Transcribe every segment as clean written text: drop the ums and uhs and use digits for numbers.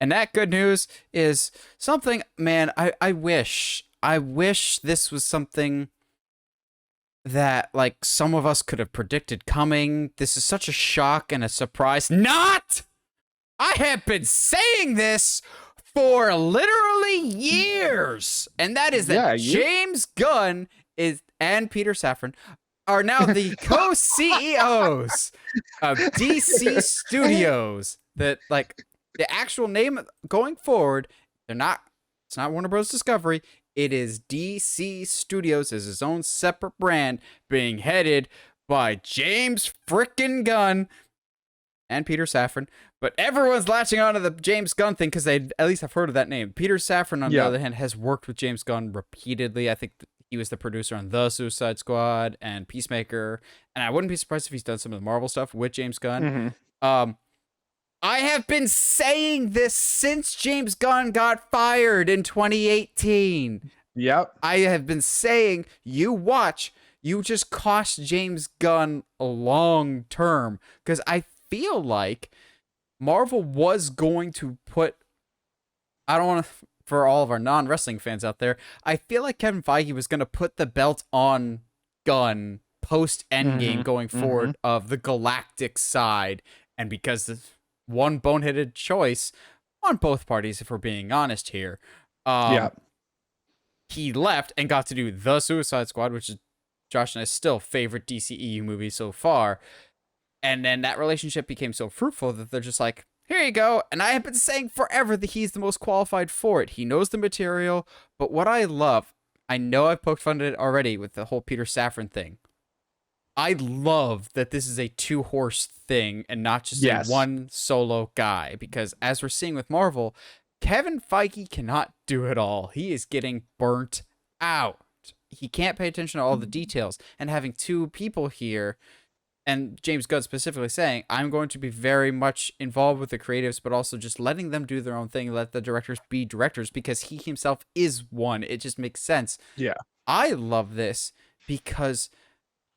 And that good news is something, man, I wish this was something that like some of us could have predicted coming. This is such a shock and a surprise. Not! I have been saying this for literally years. And that is that Yeah, James Gunn is and Peter Safran are now the co-CEOs of DC Studios. That like the actual name going forward, it's not Warner Bros. Discovery. It is DC Studios as his own separate brand being headed by James frickin' Gunn and Peter Safran. But everyone's latching onto the James Gunn thing because they at least have heard of that name. Peter Safran, on the other hand, has worked with James Gunn repeatedly. I think he was the producer on The Suicide Squad and Peacemaker. And I wouldn't be surprised if he's done some of the Marvel stuff with James Gunn. I have been saying this since James Gunn got fired in 2018. Yep. I have been saying, you watch, you just cost James Gunn a long term. Because I feel like Marvel was going to put, I don't want to, for all of our non-wrestling fans out there, I feel like Kevin Feige was going to put the belt on Gunn post-Endgame going forward of the galactic side. And because the one boneheaded choice on both parties, if we're being honest here, he left and got to do The Suicide Squad, which is Josh and I's still favorite DCEU movie so far. And then that relationship became so fruitful that they're just like, here you go. And I have been saying forever that he's the most qualified for it. He knows the material. But what I love, I know I've poked fun at it already with the whole Peter Safran thing. I love that this is a two-horse thing and not just a one solo guy. Because as we're seeing with Marvel, Kevin Feige cannot do it all. He is getting burnt out. He can't pay attention to all the details. And having two people here, and James Gunn specifically saying, I'm going to be very much involved with the creatives, but also just letting them do their own thing, let the directors be directors, because he himself is one. It just makes sense. Yeah. I love this because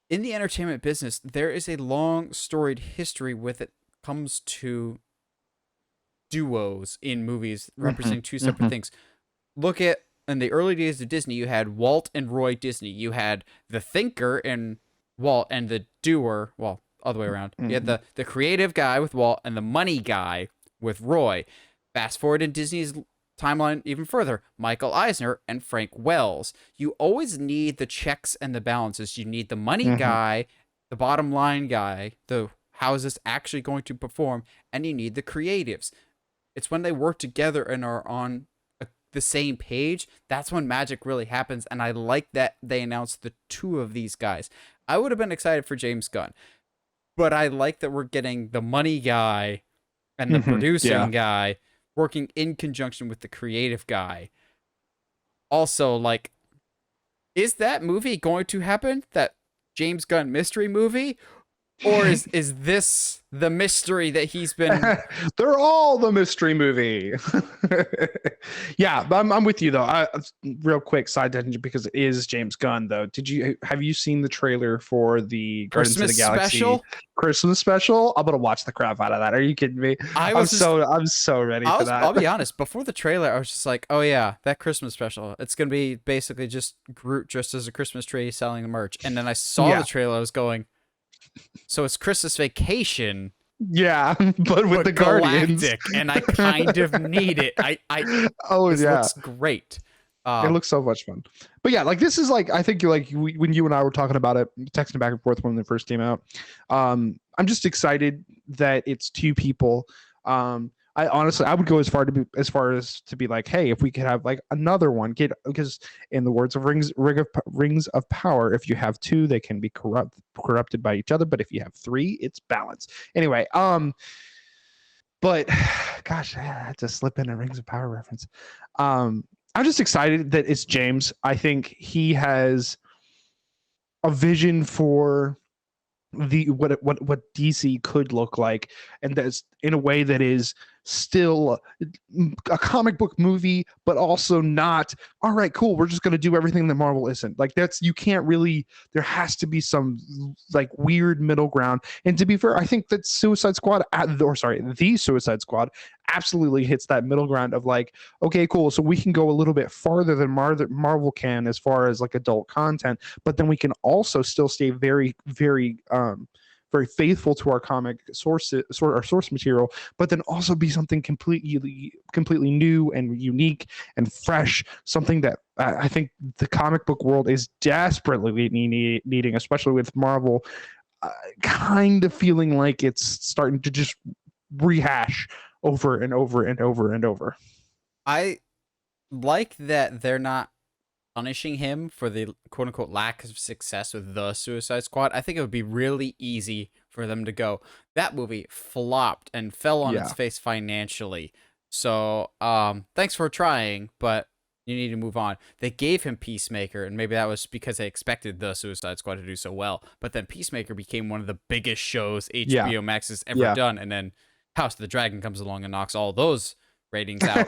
in the entertainment business, there is a long storied history with it comes to duos in movies representing two separate things. Look at, in the early days of Disney, you had Walt and Roy Disney. You had the thinker in Walt and the doer, well, other way around. You had the creative guy with Walt and the money guy with Roy. Fast forward in Disney's timeline even further, Michael Eisner and Frank Wells. You always need the checks and the balances. You need the money guy, the bottom line guy, the how is this actually going to perform, and you need the creatives. It's when they work together and are on the same page, that's when magic really happens. And I like that they announced the two of these guys. I would have been excited for James Gunn, but I like that we're getting the money guy and the producing guy working in conjunction with the creative guy. Also, like, is that movie going to happen? That James Gunn mystery movie? Or is this the mystery that he's been... They're all the mystery movie. Yeah, I'm with you though. Real quick side tangent, because it is James Gunn though. Have you seen the trailer for the Guardians of the Galaxy special? Christmas special? I'm gonna watch the crap out of that. Are you kidding me? I'm so ready for that. I'll be honest. Before the trailer, I was just like, "Oh yeah, that Christmas special. It's gonna be basically just Groot dressed as a Christmas tree selling the merch." And then I saw the trailer. I was going, so it's Christmas Vacation. Yeah, but with the Guardians. And I kind of need it. This looks great. It looks so much fun. But yeah, like this is like, I think like when you and I were talking about it, texting back and forth when they first came out, I'm just excited that it's two people. I honestly, I would go as far as to be like, hey, if we could have like another one, because in the words of Rings of Power, if you have two, they can be corrupted by each other. But if you have three, it's balance. Anyway, but gosh, I had to slip in a Rings of Power reference. I'm just excited that it's James. I think he has a vision for what DC could look like, and that's in a way that is still a comic book movie, but also not, all right, cool, we're just going to do everything that Marvel isn't. Like, that's, you can't really, there has to be some like weird middle ground. And to be fair, I think that the Suicide Squad absolutely hits that middle ground of like, okay, cool, so we can go a little bit farther than Marvel can as far as like adult content, but then we can also still stay very, very faithful to our comic our source material, but then also be something completely new and unique and fresh, something that I think the comic book world is desperately needing, especially with Marvel kind of feeling like it's starting to just rehash over and over and over and over. I like that they're not punishing him for the quote unquote lack of success with the Suicide Squad. I think it would be really easy for them to go, that movie flopped and fell on its face financially. So, thanks for trying, but you need to move on. They gave him Peacemaker, and maybe that was because they expected the Suicide Squad to do so well. But then Peacemaker became one of the biggest shows HBO Max has ever done, and then House of the Dragon comes along and knocks all those ratings out.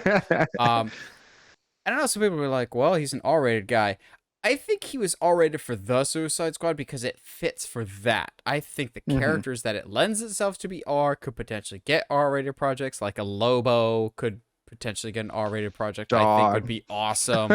I don't know, some people were like, well, he's an R-rated guy. I think he was R-rated for the Suicide Squad because it fits for that. I think the characters that it lends itself to be R could potentially get R-rated projects, like a Lobo could potentially get an R-rated project. I think would be awesome.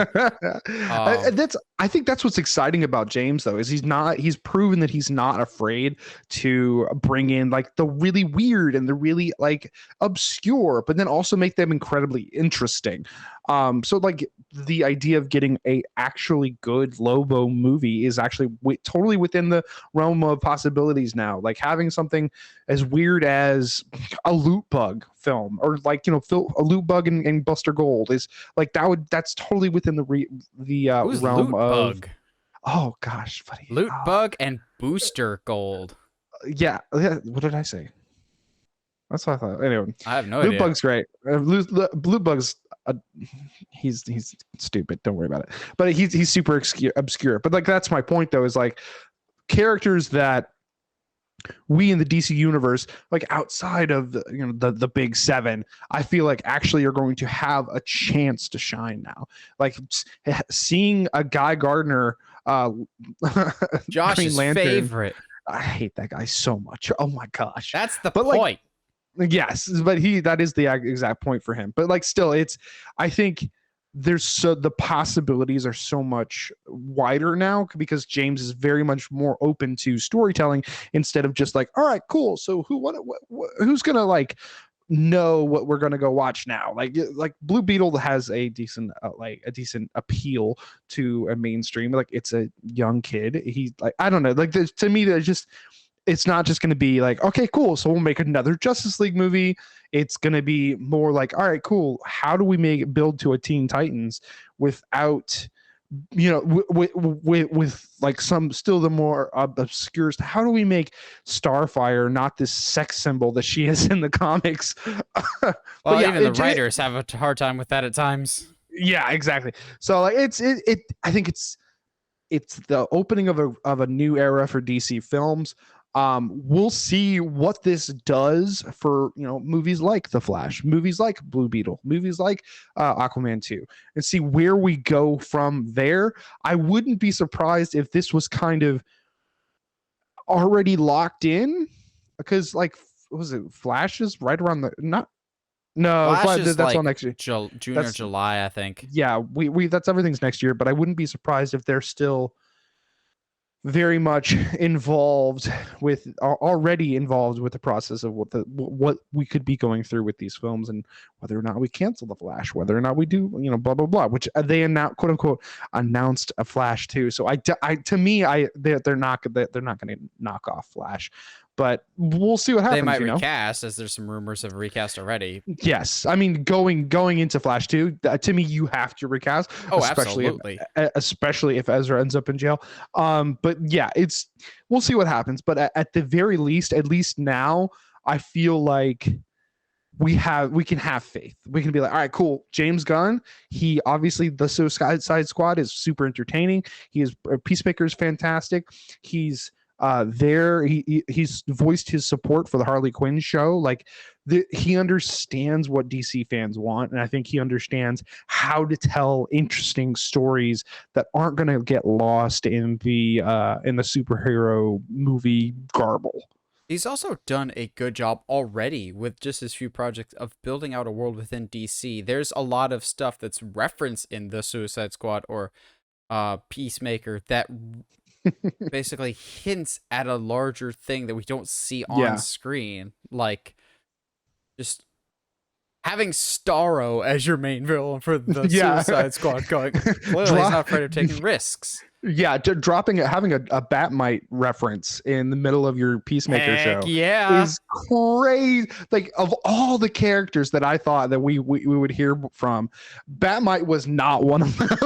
I think that's what's exciting about James, though, is he's proven that he's not afraid to bring in like the really weird and the really like obscure, but then also make them incredibly interesting. So like the idea of getting a actually good Lobo movie is actually totally within the realm of possibilities now. Like having something as weird as a Loot Bug film, or like, you know, a Loot Bug and Buster Gold is like that's totally within the realm of Bug? Oh gosh, buddy. Loot Bug and Booster Gold. Yeah. What did I say? That's what I thought. Anyway, I have no idea. Loot Bug's great. Loot Bug's he's stupid. Don't worry about it. But he's super obscure. But like that's my point though, is like characters that we in the DC universe, like outside of the big seven, I feel like actually are going to have a chance to shine now. Like seeing a Guy Gardner, Josh's favorite. I hate that guy so much. Oh my gosh, that's the point. Like, yes, but that is the exact point for him. But like still, I think the possibilities are so much wider now because James is very much more open to storytelling instead of just like, all right, cool, so who's gonna like know what we're gonna go watch now. Like Blue Beetle has a decent appeal to a mainstream, like it's a young kid, he's like, I don't know, like to me there's just, it's not just going to be like, okay, cool, so we'll make another Justice League movie. It's going to be more like, all right, cool, how do we build to a Teen Titans without, with like some still the more obscure, how do we make Starfire not this sex symbol that she is in the comics? Well, even the writers have a hard time with that at times. Yeah, exactly. So like I think it's the opening of a new era for DC films. We'll see what this does for movies like The Flash, movies like Blue Beetle, movies like Aquaman 2, and see where we go from there. I wouldn't be surprised if this was kind of already locked in, because like, what was it, Flash is right around that's like all next year, June or July, I think. Yeah, we that's everything's next year, but I wouldn't be surprised if they're still very much already involved with the process of what we could be going through with these films, and whether or not we cancel the Flash, whether or not we do, blah blah blah. Which they quote unquote announced a Flash too. So they're not going to knock off Flash, but we'll see what happens. They might recast, as there's some rumors of recast already. Yes, I mean going into Flash 2, to me you have to recast. Oh, absolutely. Especially if Ezra ends up in jail. But yeah, we'll see what happens. But at the very least, at least now, I feel like we can have faith. We can be like, all right, cool. James Gunn, he obviously, the Suicide Squad is super entertaining. Peacemaker is fantastic. He's He's voiced his support for the Harley Quinn show. Like he understands what DC fans want, and I think he understands how to tell interesting stories that aren't going to get lost in the superhero movie garble. He's also done a good job already with just his few projects of building out a world within DC. There's a lot of stuff that's referenced in the Suicide Squad or Peacemaker that basically hints at a larger thing that we don't see on screen. Like just having Starro as your main villain for the Suicide Squad going, clearly he's not afraid of taking risks. Yeah, having a Batmite reference in the middle of your Peacemaker show is crazy. Like, of all the characters that I thought that we would hear from, Batmite was not one of them.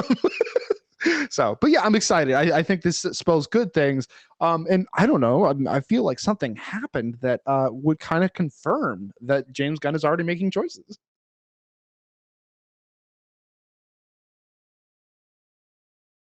So, but yeah, I'm excited. I think this spells good things. And I don't know. I feel like something happened that would kind of confirm that James Gunn is already making choices.